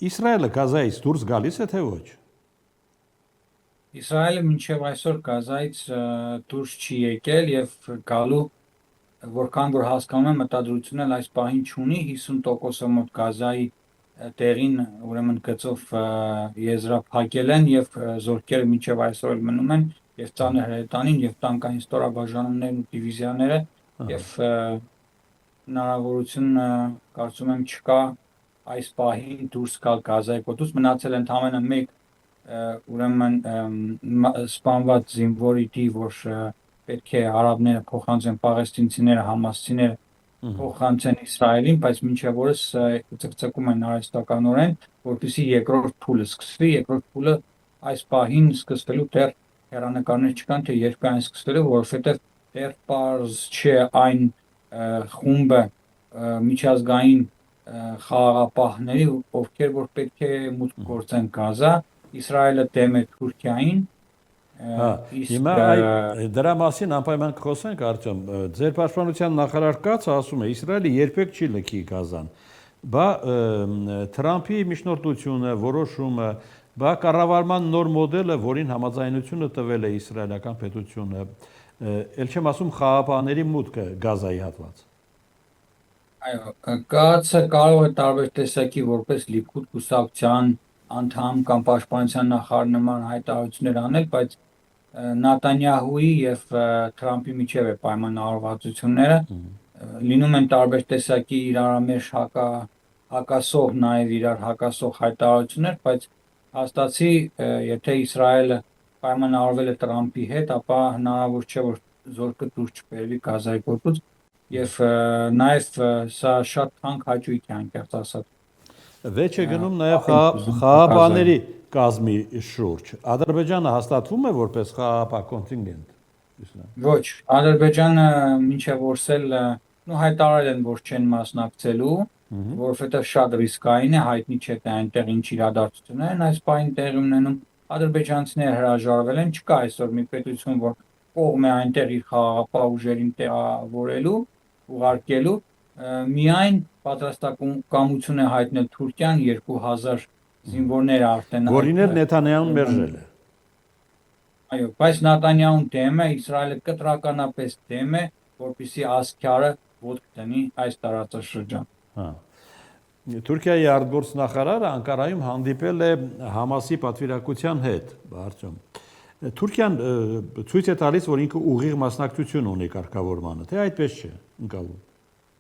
Իսրայելը Գազայից դուրս գալիս է թե ոչ։ Իսրայելը մինչև այսօր Գազայից դուրս չի եկել եւ գալու որքան որ հասկանում եմ մտադրությունն էլ այս պահին չունի 50%-ը մոտ Գազայի տեղին ուրեմն գծով եզրափակել են եւ զորքերը մինչև այսօր էլ մնում են եւ ծանր հրետանին եւ տանկային ստորաբաժանումներն ու դիվիզիաները եւ հնարավորություն կարծում եմ չկա այս պահին դուրս գալ Գազայի կոտուց մնացել են ընդամենը մեկ ուրեմն սպանված զինվորի դի որ պետք է արաբները փոխանցեն պաղեստինցիները համասցիները փոխանցեն Իսրայելին, բայց մինչև օրս ցկցկում են արհեստականորեն, որպեսզի երկրորդ փուլը սկսվի, երկրորդ փուլը այս պահին սկսվելու դեռ հերանեկարներ չկան, թե երբ է այն սկսվելու, որովհետև դեռ պարզ չէ այն խումբը միջազգային խաղաղապահների, ովքեր որ պետք է մուտք գործեն Գազա, Իսրայելը դեմ է Թուրքիային, Հիմա դրա մասին անպայման կխոսենք, Արտյոմ, ձեր պաշտպանության նախարար Կացը ասում է, Իսրայելը երբեք չի լքի Գազան, բա Թրամփի միջնորդությունը, որոշումը, բա կառավարման նոր մոդելը, որին համաձայնությունը տվել է իսրայելական պետությունը, ել չեմ ասում խաղաղապահների մուտքը Գազայի հատված։ Այո, Կացը կարող է տարբեր տեսակի որպես Լիքուդ կուսակցության անդամ կամ պաշտպանության նախարար նման հայտարարություններ անել, բայց Նատանյահուի եւ Թրամփի միջև է պայմանավորվածությունները լինում են տարբեր տեսակի իրարամերժ հակասող նաեւ իրար հակասող հայտարարություններ, բայց հաստատի եթե Իսրայելը պայմանավորվել է Թրամփի հետ, ապա հնարավոր չէ որ զորքը դուրս չբերվի Գազայի կոտուց եւ նաեւ սա շատ թանկ հաճույք է անկեղծ ասած։ Վեճ է գնում նաև խաղաղապահների կազմի շուրջ։ Ադրբեջանը հաստատվում է որպես խաղաղապահ կոնտինգենտ։ Ոչ, Ադրբեջանը մինչև օրսել հայտարարել են, որ չեն մասնակցելու, որովհետև շատ ռիսկային է, հայտնի չէ թե այնտեղ ինչ իրադարձություններ են այս պահին տեղի ունենում։ Ադրբեջանցիները հրաժարվել են, չկա այսօր մի պետություն, որ կողմ է այնտեղ իր խաղաղապահ ուժերին տեղավորելու, ուղարկելու, միայն պատրաստակամություն է հայտնել Թուրքիան 2000 զինվորներ արդեն որին էլ Նեթանյահուն մերժել է։ Այո, բայց Նատանյահուն դեմ է, Իսրայելը կտրականապես դեմ է, որպեսզի ասքյարը ոտք դնի այս տարածաշրջան։ Թուրքիայի արտգործնախարարը Անկարայում հանդիպել է Համասի պատվիրակության հետ, Արտյոմ։ Թուրքիան ցույց է տալիս, որ ինքը ուղիղ մասնակցություն ունի կարգավորմանը, թե այդպես չէ, ընկալում։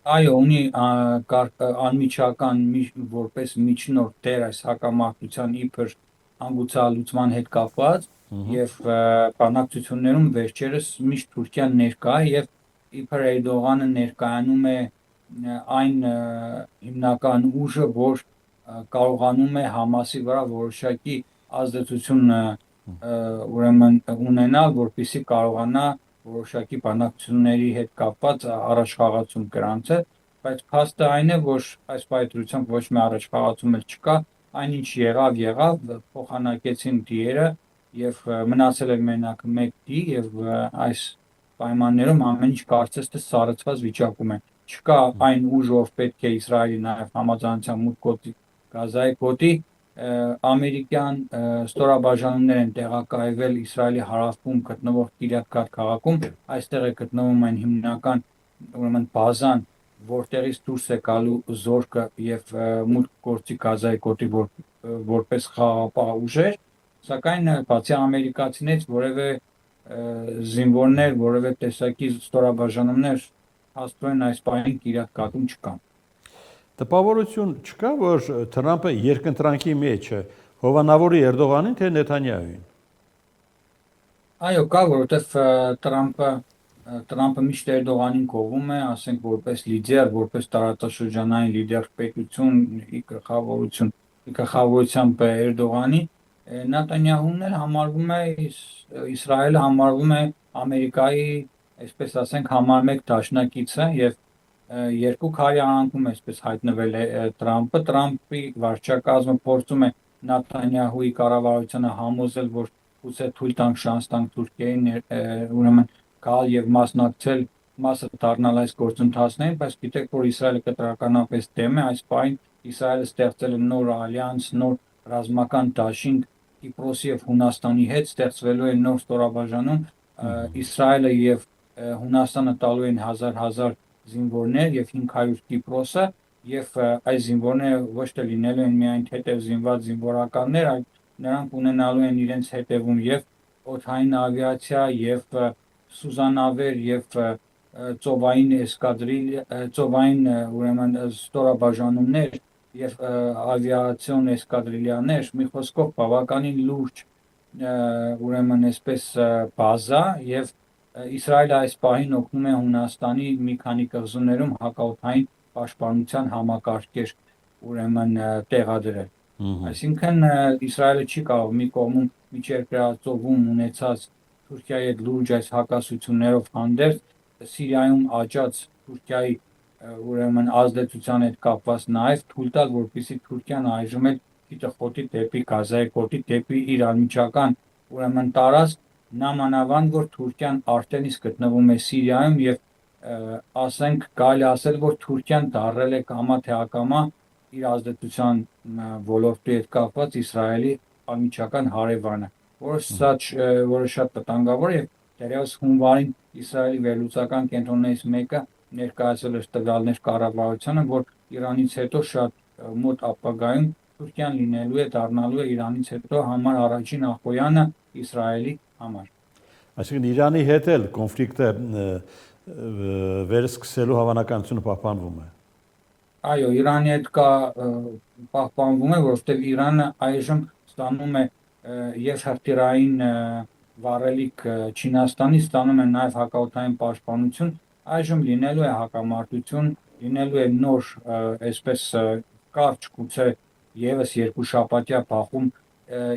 Այո, ունի անմիջական որպես միջնորդ դեր այս հակամարտության իբր հանգուցալուծման հետ կապված եւ բանակցություններում վերջերս միշտ Թուրքիան ներկա է եւ իբր Էրդողանը ներկայանում է այն հիմնական ուժը, որ կարողանում է Համասի վրա որոշակի ազդեցություն ուրեմն ունենալ, որպեսզի կարողանա որոշակի բանակցությունների հետ կապված առաջխաղացում գրանցել, բայց փաստը այն է, որ այս պայծրությամբ ոչ մի առաջխաղացում էլ չկա, այնինչ եղավ, փոխանակեցին դիերը եւ մնացել է մենակ մեկ դի եւ այս պայմաններում ամեն ինչ կարծես թե սառեցված վիճակում է։ Չկա այն ուժ, ով պետք է Իսրայելի նաեւ համաձայնության մուտք գործի Գազայի գոտի, ամերիկյան ստորաբաժանումներ են տեղակայվել Իսրայելի հարավում գտնվող Կիրյաթ Գաթ քաղաքում, այստեղ է գտնվում այն հիմնական ուրեմն բազան, որտեղից դուրս է գալու զորքը եւ մուտք գործի Գազայի գոտի որպես խաղաղապահ ուժեր, սակայն բացի ամերիկացիներից որևէ զինվորներ, որևէ տեսակի ստորաբաժանումներ հաստատորեն այս պահին Կիրյաթ Գաթում չկան։ Տպավորություն չկա, որ Թրամփը երկընտրանքի մեջ է, հովանավորի Էրդողանին թե Նեթանյահուին։ Այո, կա, որովհետև Տրամփը միշտ Էրդողանին կողում է, ասենք որպես լիդեր, որպես տարածաշրջանային լիդեր պետություն, ի գլխավորությամբ Էրդողանի, Նետանյահուն էլ համարվում է Իսրայելը համարվում է Ամերիկայի, այսպես ասենք, համար մեկ դաշնակիցը եւ երկու քարի արանքում այսպես հայտնվել է Տրամփի վարչակազմը փորձում է Նետանյահուի կառավարությանը համոզել, որ գուցե թույլ տանք շանս տանք Թուրքիային ուրեմն գալ եւ մասը դառնալ այս գործընթացներին, բայց գիտեք, որ Իսրայելը կտրականապես դեմ է այս պահին Իսրայելը ստեղծել է նոր ալյանս, նոր ռազմական դաշինք Կիպրոսի եւ Հունաստանի հետ, ստեղծվելու է նոր ստորաբաժանում, Իսրայելը եւ Հունաստանը տալու են 1000 զինվորներ եւ 500 Կիպրոսը, եւ այս զինվորները ոչ թե լինելու են միայն հետև զինված զինվորականներ, այլ նրանք ունենալու են իրենց հետևում եւ օդային ավիացիա եւ սուզանավեր եւ ծովային ծովային ուրեմն ստորաբաժանումներ եւ ավիացիոն էսկադրիլյաներ, մի խոսքով բավականին լուրջ ուրեմն այսպես բազա եւ Իսրայելը այս պահին օգնում է Հունաստանի մի քանի կղզիներում հակաօդային պաշտպանության համակարգեր ուրեմն տեղադրել։ Այսինքն Իսրայելը չի կարող մի կողմում միջերկրածովում ունեցած Թուրքիայի հետ լուրջ այս հակասություններով հանդերձ Սիրիայում աճած Թուրքիայի ուրեմն ազդեցության հետ կապված նաև թույլ տալ, որպեսզի Թուրքիան այժմ էլ քիթը խոթի դեպի Գազայի կոտի դեպի իր անմիջական ուրեմն տարածք, նամանավանդ որ Թուրքիան արդեն իսկ գտնվում է Սիրիայում եւ ասենք կարելի ասել, որ Թուրքիան դարրել է կամա թե ակամա իր ազդեցության ոլորտի հետ կապված Իսրայելի անմիջական հարևանը, որը շատ վտանգավոր է եւ դեռևս հունվարին Իսրայելի վերլուծական կենտրոններից մեկը ներկայացել էր տվյալներ կառավարությանը, որ Իրանից հետո շատ մոտ ապագայում Թուրքիան դառնալու է Իրանից հետո համար առաջին ախոյանը Իսրայելի համար։ Այսինքն Իրանի հետ էլ կոնֆլիկտը վերսկսելու հավանականությունը պահպանվում է։ Այո, Իրանի հետ պահպանվում է, որովհետև Իրանը այժմ ստանում է եւ հրթիռային վառելիք Չինաստանից, ստանում է նաեւ հակաօդային պաշտպանություն, այժմ լինելու է հակամարտություն, լինելու է նոր այսպես կարճ գուցե եւս երկու շաբաթյա բախում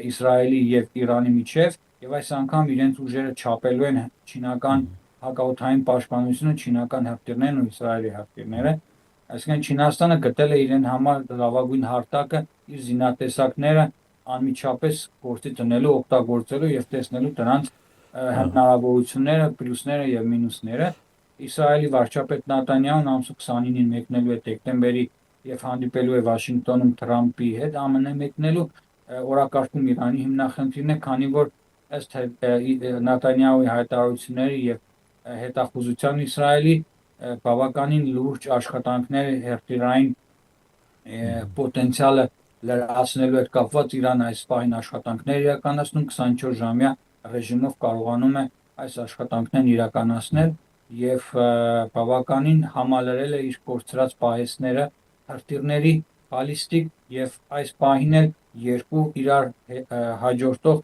Իսրայելի եւ Իրանի միջեւ եւ այս անգամ իրենց ուժերը չափելու են չինական հակաօդային պաշտպանությունը, չինական հրթիռներն ու Իսրայելի հրթիռները, այսինքն Չինաստանը գտել է իրեն համար լավագույն հարթակը իր զինատեսակները անմիջապես գործի դնելու, օգտագործելու եւ տեսնելու դրանց հնարավորությունները, պլյուսները եւ մինուսները։ Իսրայելի վարչապետ Նատանյահուն ամսու 29-ին մեկնելու է դեկտեմբերի եւ հանդիպելու է Վաշինգտոնում Թրամփի հետ ԱՄՆ մեկնելու օրակարգում Իրանի հիմնախնդիրն է, քանի որ ըստ Նատանյահուի հայտարարությունների եւ հետախուզության Իսրայելի բավականին լուրջ աշխատանքներ հրթիռային պոտենցիալը լրացնելու հետ կապված Իրանը այս պահին աշխատանքներ իրականացնում 24-ժամյա ռեժիմով կարողանում է այս աշխատանքներն իրականացնել եւ բավականին համալրել է իր կորցրած պահեստները հրթիռների բալիստիկ եւ այս պահին էլ երկու իրար հաջորդող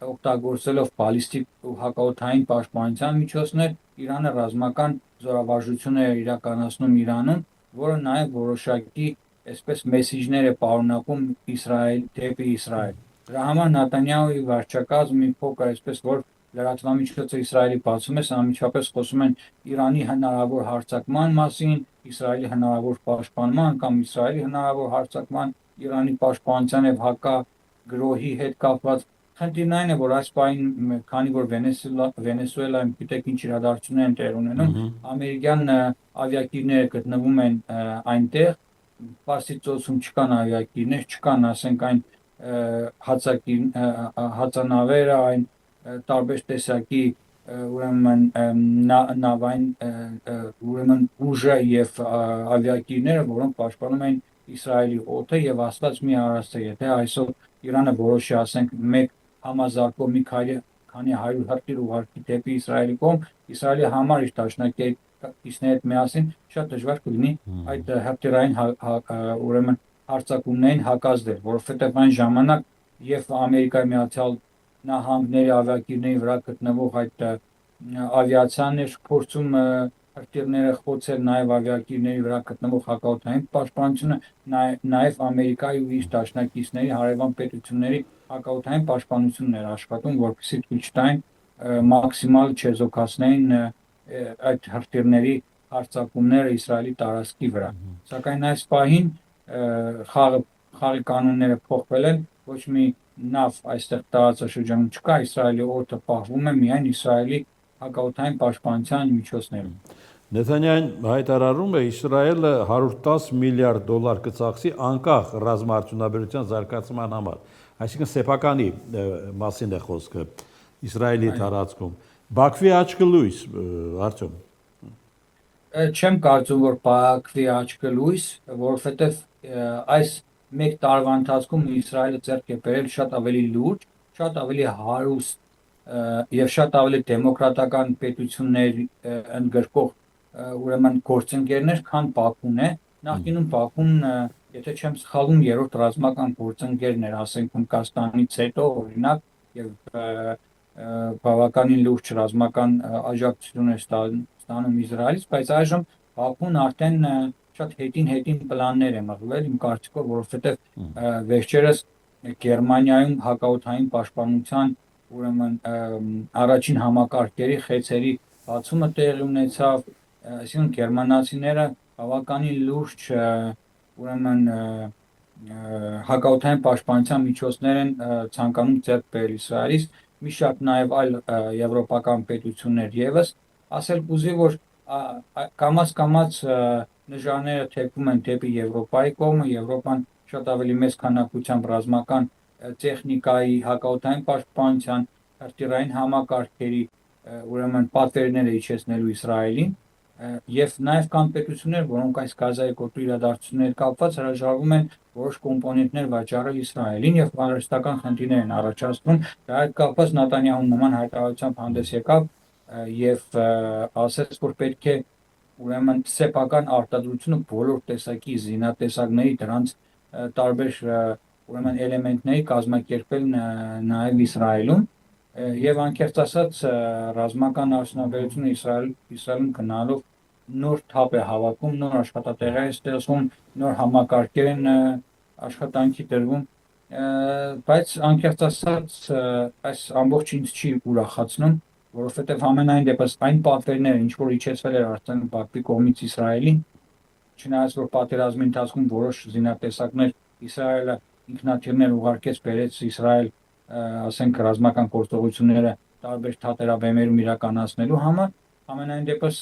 օգտագործելով բալիստիկ ու հակաօդային պաշտպանության միջոցներ Իրանը ռազմական զորավարժություն է իրականացնում Իրանում, որը նաև որոշակի այսպես մեսիջներ է պարունակում դեպի Իսրայել։ Դրա համար Նատանյահուի վարչակազմը մի փոքր այսպես որ լրատվամիջոցը Իսրայելի բացում է, անմիջապես խոսում են Իրանի հնարավոր հարձակման մասին, Իսրայելի հնարավոր պաշտպանման կամ Իսրայելի հնարավոր հարձակման, Իրանի պաշտպանության եւ հակագրոհի հետ կապված Խնդիրն այն է, որ այս պահին, քանի որ Վենեսուելայում գիտեք ինչ իրադարձություններ են տեղ ունենում, ամերիկյան ավիակիրները գտնվում են այնտեղ, Պարսից ծոցում չկան ավիակիրներ, չկան, ասենք այն հածանավերը, այն տարբեր տեսակի ուրեմն նավային ուրեմն ուժը եւ ավիակիրները, որոնք պաշտպանում են Իսրայելի օդը եւ աստված մի արարածը, եթե այսօր Իրանը որոշի, ասենք, մեկ համազարկով մի քանի 100 հրթիռ ուղարկի դեպի Իսրայելի կողմ, Իսրայելի համար իր դաշնակիցների հետ միասին շատ դժվար կլինի այդ հրթիռային ուրեմն հարձակումներին հակազդել, որովհետև այն ժամանակ եւ Ամերիկայի Միացյալ Նահանգների ավիակիրների վրա գտնվող այդ ավիացիան էր փորձում հրթիռները խոցել, նաեւ ավիակիրների վրա գտնվող հակաօդային պաշտպանությունը, նաեւ Ամերիկայի ու իր դաշնակիցների հարևան պետությունների հակաօդային պաշտպանությունն էր աշխատում, որպեսզի ցույց տային մաքսիմալ չեզոքացնեն այդ հրթիռների հարձակումները Իսրայելի տարածքի վրա։ Սակայն այս պահին խաղի կանոնները փոխվել են, ոչ մի նավ այստեղ տարածաշրջանում չկա, Իսրայելի օդը պահվում է միայն Իսրայելի հակաօդային պաշտպանության միջոցներում։ Նեթանյահին հայտարարում է Իսրայելը 110 միլիարդ դոլար կծախսի անկախ ռազմաարդյունաբերության զարգացման համար։ Այսինքն սեփականի մասին է խոսքը Իսրայելի տարածքում։ Բաքվի աչքը լույս, Արտյոմ։ Չեմ կարծում, որ Բաքվի աչքը լույս, որովհետև այս մեկ տարվա ընթացքում Իսրայելը ձեռք է բերել շատ ավելի լուրջ, շատ ավելի հարուստ եւ շատ ավելի դեմոկրատական պետություններ ընդգրկող ուրեմն գործընկերներ, քան Բաքուն է։ Նախկինում Բաքուն, եթե չեմ սխալվում, երրորդ ռազմական գործընկերն էր, ասենք Հնդկաստանից հետո, օրինակ, եւ բավականին լուրջ ռազմական աջակցություն էր ստանում Իսրայելից, բայց այժմ Բաքուն արդեն շատ հետին պլաններ է մղվել, իմ կարծիքով, որովհետեւ վերջերս Գերմանիայում հակաօդային պաշտպանության ուրեմն առաջին համակարգերի խեցերի բացումը տեղի ունեցավ, այսինքն գերմանացիները բավականին լուրջ ուրեմն հակաօդային պաշտպանության միջոցներ են ցանկանում ձեռք բերել Իսրայելից, մի շարք նաև այլ եվրոպական պետություններ եւս, ասել կուզի, որ կամաց նժարները թեքվում են դեպի Եվրոպայի կողմը, Եվրոպան շատ ավելի մեծ քանակությամբ ռազմական տեխնիկայի, հակաօդային պաշտպանության, հրթիռային համակարգերի ուրեմն պատվերներ է իջեցնելու Իսրայելին, եւ նաեւ կան պետություններ, որոնք այս Գազայի գոտու իրադարձությունների կապված հրաժարվում են որոշ կոմպոնենտներ վաճառել Իսրայելին եւ բարոյստական խնդիրներ են առաջացնում։ Դա հետ կապված Նետանյահուն նման հայտարարությամբ հանդես եկավ եւ ասաց, որ պետք է ուրեմն սեփական արտադրությունը բոլոր տեսակի զինատեսակների դրանց տարբեր ուրեմն էլեմենտների կազմակերպել նաեւ Իսրայելում եւ անկեղծ ասած ռազմական արդյունաբերությունը Իսրայելում գնալով նոր թափ է հավաքում, նոր աշխատատեղեր է ստեղծվում, նոր համակարգեր են աշխատանքի դրվում, բայց անկեղծ ասած այս ամբողջը ինձ չի ուրախացնում, որովհետև համենայն դեպս այն պատվերները, ինչ որ իջեցվել էր արդեն Բաքվի կողմից Իսրայելին, չնայած որ պատերազմի ընթացքում որոշ զինատեսակներ Իսրայելը ինքնաթիռներ ուղարկեց բերեց Իսրայել, ասենք ռազմական գործողությունները տարբեր թատերաբեմերում իրականացնելու համար, ամենայն դեպս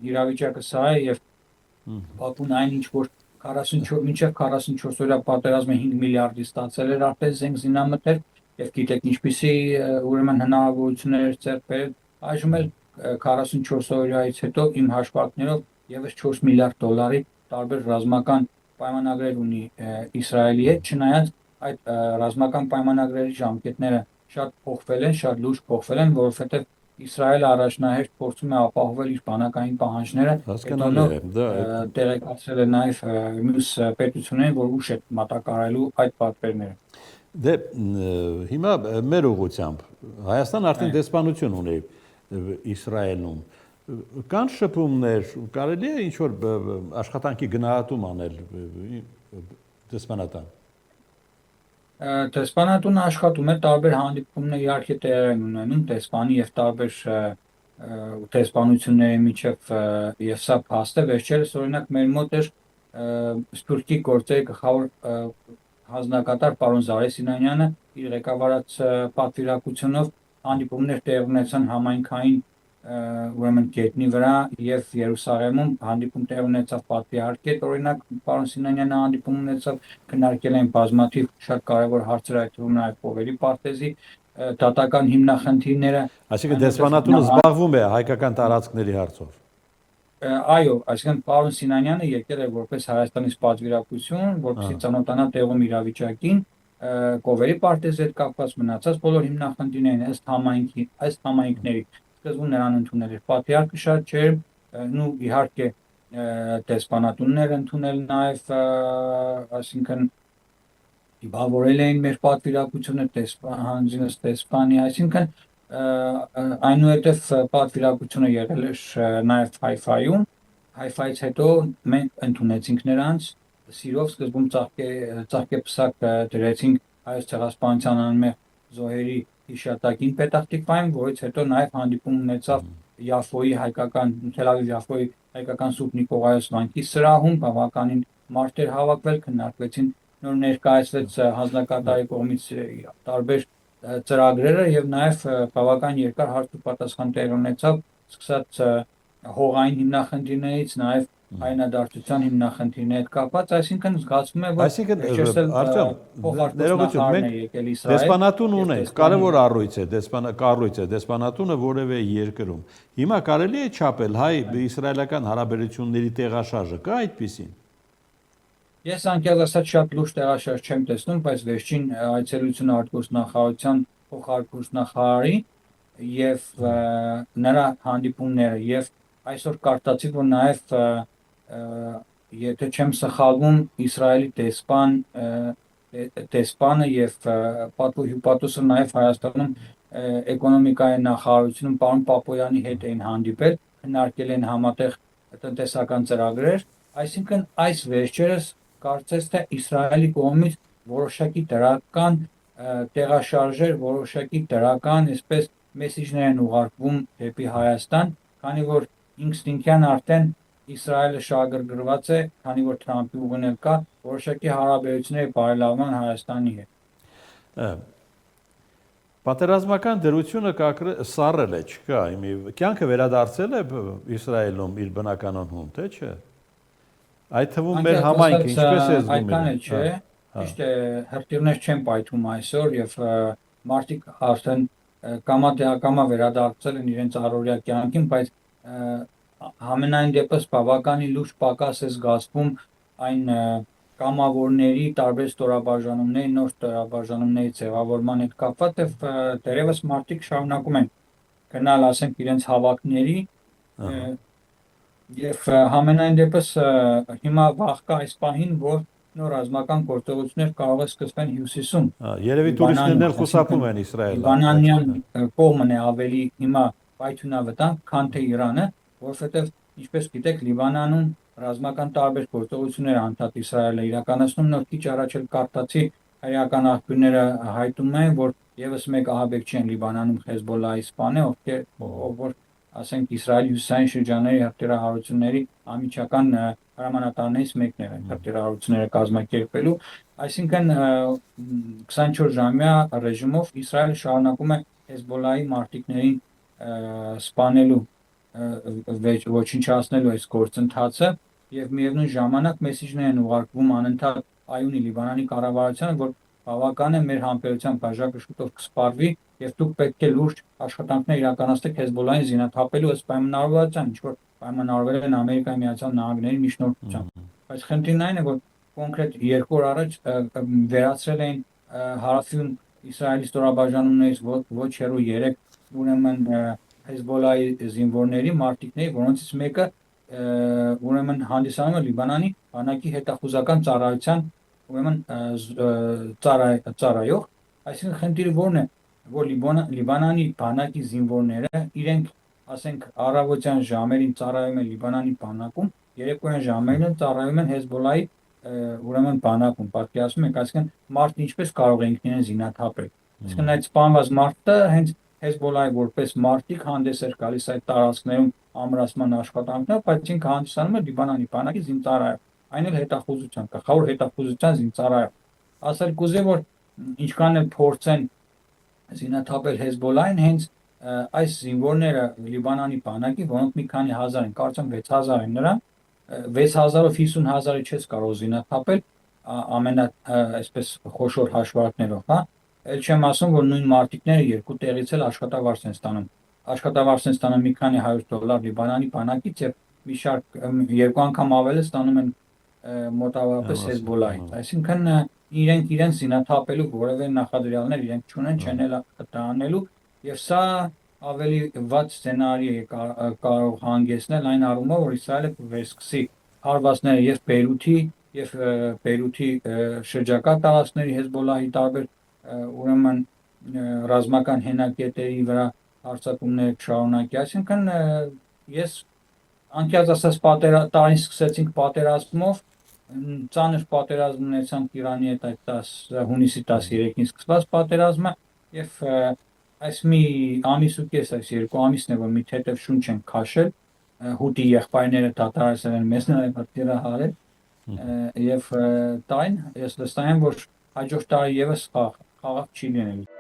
իրավիճակը սա է եւ Բաքուն այնինչ որ 44 մինչև 44 օրյա պատերազմը 5 միլիարդի ստացել էր արդեն զենք զինամթեր եւ գիտեք ինչպիսի ուրեմն հնարավորություններ ձեռք բերել այժմ էլ 44 օրյայից հետո իմ հաշվարկներով եւս 4 միլիարդ դոլարի տարբեր ռազմական պայմանագրեր ունի Իսրայելի հետ, չնայած այդ ռազմական պայմանագրերի ժամկետները շատ փոխվել են, շատ լուրջ փոխվել են, որովհետեւ Իսրայելը առաջնահերթ փորձում է ապահովել իր բանակային պահանջները, Հասկանալի է, դա տեղեկացրել է նաև մյուս պետություններին, որ ուշ է մատակարարելու այդ պատվերները։ Դե հիմա մեր ուղղությամբ Հայաստան արդեն դեսպանություն ունի Իսրայելում։ Կան շփումներ, կարելի է ինչ որ աշխատանքի գնահատում անել դեսպանատան։ Դեսպանատունը աշխատում է տարբեր հանդիպումներ իհարկե տեղի են ունենում դեսպանի եւ տարբեր դեսպանությունների միջև եւ սա փաստ է վերջերս օրինակ մեր մոտ էր Սփյուռքի գործերի գլխավոր հանձնակատար պարոն Զարե Սինանյանը իր ղեկավարած պատվիրակությունով հանդիպումներ տեղի ունեցան համայնքային ուրեմն գետնի վրա եւ Երուսաղեմում հանդիպում տեղի ունեցավ պատվիրակետ օրինակ պարոն Սինանյանը հանդիպում ունեցավ քննարկել են բազմաթիվ շատ կարևոր հարցեր այդ թվում նաև Պովերի պարտեզի դատական հիմնախնդիրները Այսինքն դեսպանատունը զբաղվում է հայկական տարածքների հարցով Այո, այսինքն պարոն Սինանյանը եկել է որպես Հայաստանից պատվիրակություն, որպեսզի ծանոթանա տեղում իրավիճակին, Կովերի պարտեզի հետ կապված մնացած բոլոր հիմնախնդիրներին ըստ համայնքների սկզբում նրան ընդունել էր պատվիրակը շատ չէր, ու իհարկե դեսպանատուններ ընդունել նաև, այսինքն բավորել էին մեր պատվիրակությունը հանձինս դեսպանի, այսինքն այնուհետև պատվիրակությունը եղել էր նաև Հայֆայում, Հայֆայից հետո մենք ընդունեցինք նրանց, սիրով սկզբում ծաղկեպսակ դրեցինք Հայոց ցեղասպանության անմեղ զոհերի հիշատակին Պետախտիկվայում, որից հետո նաև հանդիպում ունեցավ Յաֆոյի հայկական Թել Ավիվ Յաֆոյի հայկական Սուրբ Նիկողայոս վանքի սրահում, բավականին մարդեր հավաքվել, քննարկվեցին նոր ներկայացվեց հանձնակատարի կողմից տարբեր ծրագրերը եւ նաեւ բավական երկար հարց ու պատասխան տեղի ունեցավ սկսած հողային հիմնախնդիրներից, նաև հայնադարձության հիմնախնդիրների հետ կապված, այսինքն զգացվում է, որ Այսինքն Արտем, փոխարկոսնախարարն է եկել Իսրայել դեսպանատուն եւ ունենք, կարևոր առույց է, դեսպանատունը որևէ երկրում։ Հիմա կարելի է չափել հայ-իսրայելական հարաբերությունների տեղաշարժը, կա այդպիսին։ Ես անկեղծ ասած շատ լուրջ տեղաշարժ չեմ տեսնում, բայց վերջին այցելությունը արտգործնախարարության փոխարկոսնախարարի եւ նրա հանդիպումները եւ այսօր կարդացի, որ նաեւ եթե չեմ սխալվում, Իսրայելի դեսպանը եւ պատվո-հյուպատոսը նաեւ Հայաստանում էկոնոմիկայի նախարարությունում պարոն Պապոյանի հետ էին հանդիպել, քննարկել են համատեղ տնտեսական ծրագրեր, այսինքն այս վերջերս կարծես թե Իսրայելի կողմից որոշակի դրական տեղաշարժեր, որոշակի դրական, այսպես մեսիջներ են ուղարկվում դեպի Հայաստան, քանի որ ինստինկտյան արդեն Իսրայելը շահագրգռված է, քանի որ Թրամփի ուղին էլ կա, որոշակի հարաբերությունների բարելավման Հայաստանի հետ։ Պատերազմական դրությունը սառել է, չկա, կյանքը վերադարձել է Իսրայելում իր բնականոն, թե չէ։ Այդ թվում մեր համայնքը ինչպես է զգում։ Այդքան էլ չէ, ճիշտ է, հրթիռներ չեն պայթում այսօր եւ մարդիկ արդեն կամա վերադարձել են իրենց առօրյա կյանքին, բայց համենայն դեպս բավականին լուրջ պակաս է զգացվում այն կամավորների տարբեր ստորաբաժանումների, նոր ստորաբաժանումների ձևավորման հետ կապված եւ դերևս մարդիկ շարունակում են գնալ, ասենք, իրենց հավաքների եւ համենայն դեպս հիմա վաղ կա այս պահին, որ նոր ռազմական գործողություններ կարող է սկսվեն հյուսիսում։ Երևի տուրիստներն էլ խուսափում են Իսրայելը։ Լիբանանյան կողմն է ավելի հիմա պայթյունավտանգ, քան թե Իրանը, որովհետև ինչպես գիտեք, Լիբանանում ռազմական տարբեր գործողություններ անդադ Իսրայելը իրականացնում, նոր քիչ առաջ էլ կարդացի հայկական աղբյուրները հայտնում են, որ եւս մեկ ահաբեկչի են Լիբանանում Հեզբոլլահի սպանել, ով ասենք Իսրայելի հյուսիսային շրջանների հրթիռահարությունների անմիջական հրամանատարներից մեկն է հրթիռահարությունները կազմակերպելու, այսինքն 24-ժամյա ռեժիմով Իսրայելը շարունակում է Հեզբոլլահի մարտիկներին սպանելու, ոչնչացնելու այս գործընթացը եւ միևնույն ժամանակ մեսիջներ են ուղարկվում անընդհատ Այունի Լիբանանի կառավարությանը, որ բավական է մեր համբերության բաժակը շուտով կսպառվի եւ դուք պետք է լուրջ աշխատանքներ իրականացնեք Հեզբոլլահին զինաթափելու ըստ պայմանավորվածության, ինչ որ պայմանավորվել են Ամերիկայի Միացյալ Նահանգների միջնորդությամբ։ Բայց խնդիրն այն է, որ կոնկրետ 2 օր առաջ վերացրել էին հարավային Իսրայելի ստորաբաժանումներից ոչ հեռու 3 ուրեմն Հեզբոլլահի զինվորների մարտիկների, որոնցից մեկը ուրեմն հանդիսանում է Լիբանանի բանակի հետախուզական ծառայության ուրեմն ծառայող, այսինքն խնդիրը որն է, որ Լիբանանի բանակի զինվորները իրենք, ասենք, առավոտյան ժամերին ծառայում են Լիբանանի բանակում, երեկոյան ժամերին ծառայում են Հեզբոլլահի ուրեմն բանակում, պատկերացնում եք, այսինքն մարդն ինչպես կարող է ինքն իրեն զինաթափել։ Այսինքն այդ սպանված մարդը հենց Հեզբոլլահի որպես մարտիկ հանդես էր գալիս այդ տարածքներում ամրացման աշխատանքներով, բայց ինքը հանդիսանում է Լիբանանի բանակի զինծառայող, այն էլ հետախուզության, գլխավոր հետախուզության զինծառայող։ Ասել կուզե, որ ինչքան էլ փորձեն զինաթափել Հեզբոլլահին, հենց այս զինվորները Լիբանանի բանակի, որոնք մի քանի հազար են, կարծեմ 6000 են նրան, 6000-ով 50000-ը չես կարող զինաթափել ամենա այսպես խոշոր հաշվարկներով, հա։ Էլ չեմ ասում, որ նույն մարտիկները երկու տեղից էլ աշխատավարձ են ստանում։ Աշխատավարձ են ստանում մի քանի $100 Լիբանանի բանակից եւ մի շարք 2 անգամ ավել ստանում են մոտավորապես Հեզբոլլահից։ Այսինքն իրենք իրենց զինաթափելու որևէ նախադրյալներ իրենք չունեն, չեն էլ տանելու եւ սա ավելի վատ սցենարի է կարող հանգեցնել այն առումով, որ Իսրայելը վերսկսի հարվածները եւ Բեյրութի շրջակա տարածքների Հեզբոլլահի տարբեր ուրեմն ռազմական հենակետերի վրա հարձակումներ շարունակի, այսինքն ես անկեղծ ասած տարին սկսեցինք պատերազմով, ծանր պատերազմ ունեցանք Իրանի հետ այդ հունիսի 13-ին սկսված պատերազմը եւ այս մի ամիս ու կես, այս 2 ամիսն է, որ մի թեթև շունչ են քաշել, հուտի եղբայրները դատարացել են մեզ նաև հրթիռահարել եւ տարին ես վստահ եմ, որ հաջորդ տարի եւս խաղաղ չի լինելու։